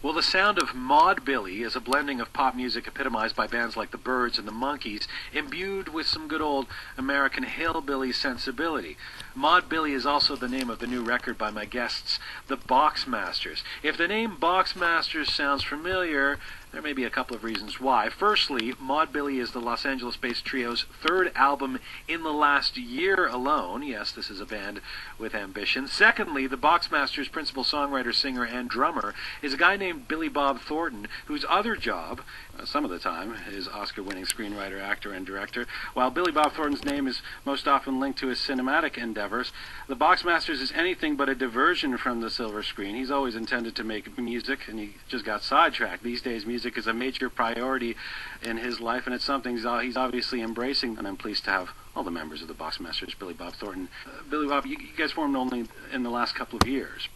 Well, the sound of Maudbilly is a blending of pop music epitomized by bands like the Byrds and the Monkees, imbued with some good old American hillbilly sensibility. Maudbilly is also the name of the new record by my guests, the Boxmasters. If the name Boxmasters sounds familiar, there may be a couple of reasons why. Firstly, Maudbilly is the Los Angeles-based trio's third album in the last year alone. Yes, this is a band with ambition. Secondly, the Boxmasters' principal songwriter, singer, and drummer is a guy named Billy Bob Thornton, whose other job, some of the time, is Oscar-winning screenwriter, actor, and director. While Billy Bob Thornton's name is most often linked to his cinematic endeavors, the Boxmasters is anything but a diversion from the silver screen. He's always intended to make music, and he just got sidetracked. These days, music is a major priority in his life, and it's something he's obviously embracing, and I'm pleased to have all the members of the Boxmasters, Billy Bob Thornton. Billy Bob, you guys formed only in the last couple of years,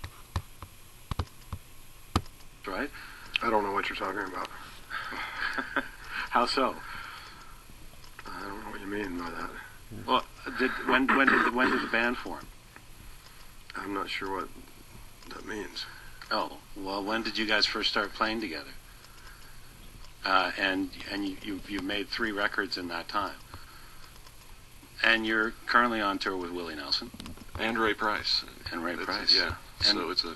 right? I don't know what you're talking about. How so? I don't know what you mean by that. Well, when did the band form? I'm not sure what that means. Oh, well, when did you guys first start playing together? And you've made 3 records in that time. And you're currently on tour with Willie Nelson And Ray Price. and Ray Price. Yeah. And So it's a...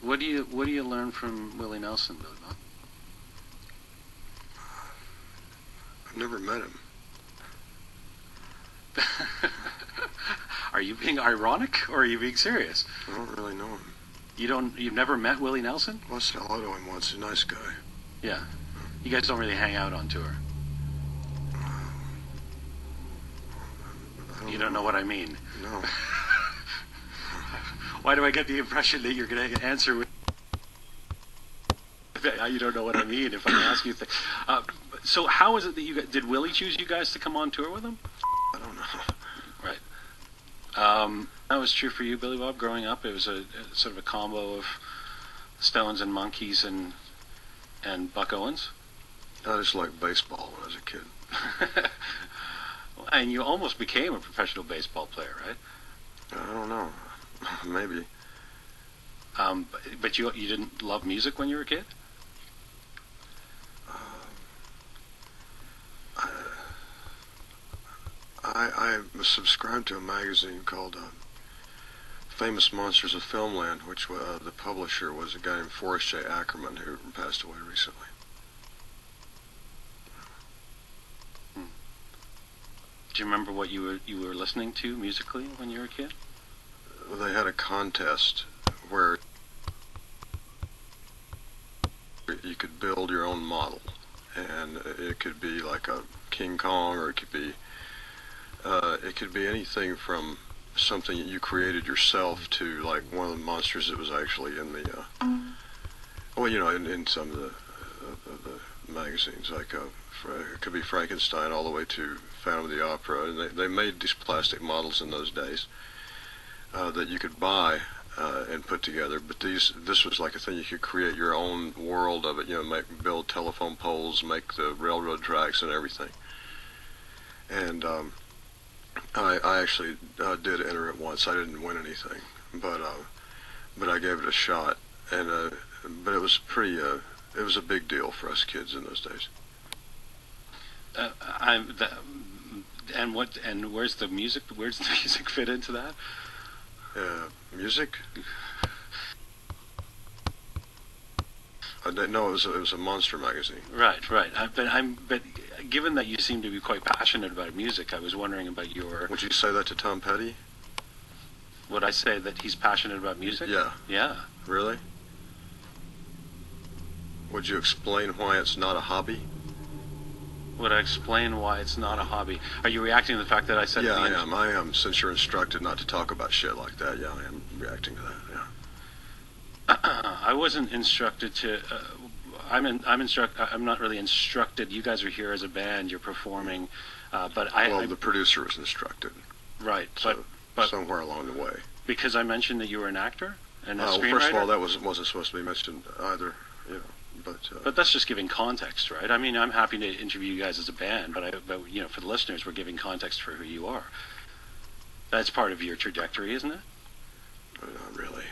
what do you learn from Willie Nelson, Billy Bob? I've never met him. Are you being ironic or are you being serious? I don't really know him. You've never met Willie Nelson? Well, I said hello to him once. He's a nice guy. Yeah. You guys don't really hang out on tour. You don't know what I mean. No. Why do I get the impression that you're going to answer with you don't know what I mean if I ask you things? So how is it that did Willie choose you guys to come on tour with him? I don't know. Right. That was true for you, Billy Bob, growing up? It was a sort of a combo of Stones and Monkees and Buck Owens? I just liked baseball when I was a kid. And you almost became a professional baseball player, right? I don't know. Maybe. But you didn't love music when you were a kid? I was subscribed to a magazine called Famous Monsters of Filmland, which the publisher was a guy named Forrest J. Ackerman, who passed away recently. Do you remember what you were listening to musically when you were a kid? They had a contest where you could build your own model, and it could be like a King Kong, or it could be anything from something that you created yourself to like one of the monsters that was actually in the well, you know, in some of the magazines, like it could be Frankenstein all the way to Phantom of the Opera, and they made these plastic models in those days that you could buy and put together. But this was like a thing you could create your own world of it. You know, build telephone poles, make the railroad tracks, and everything. And I actually did enter it once. I didn't win anything, but I gave it a shot, and but it was pretty. It was a big deal for us kids in those days. And where's the music? Where's the music fit into that? Music? No, it was a monster magazine. Right. But given that you seem to be quite passionate about music, I was wondering about your. Would you say that to Tom Petty? Would I say that he's passionate about music? Yeah. Yeah. Really? Would you explain why it's not a hobby? Would I explain why it's not a hobby? Are you reacting to the fact that I said? Yeah, I am. Since you're instructed not to talk about shit like that, yeah, I am reacting to that. Yeah. I wasn't instructed to. I'm not really instructed. You guys are here as a band. You're performing, but the producer was instructed. Right, so, but somewhere along the way. Because I mentioned that you were an actor and a screenwriter. Well, first of all, that wasn't supposed to be mentioned either. You know. But that's just giving context, right? I mean, I'm happy to interview you guys as a band, but you know, for the listeners, we're giving context for who you are. That's part of your trajectory, isn't it? Not really.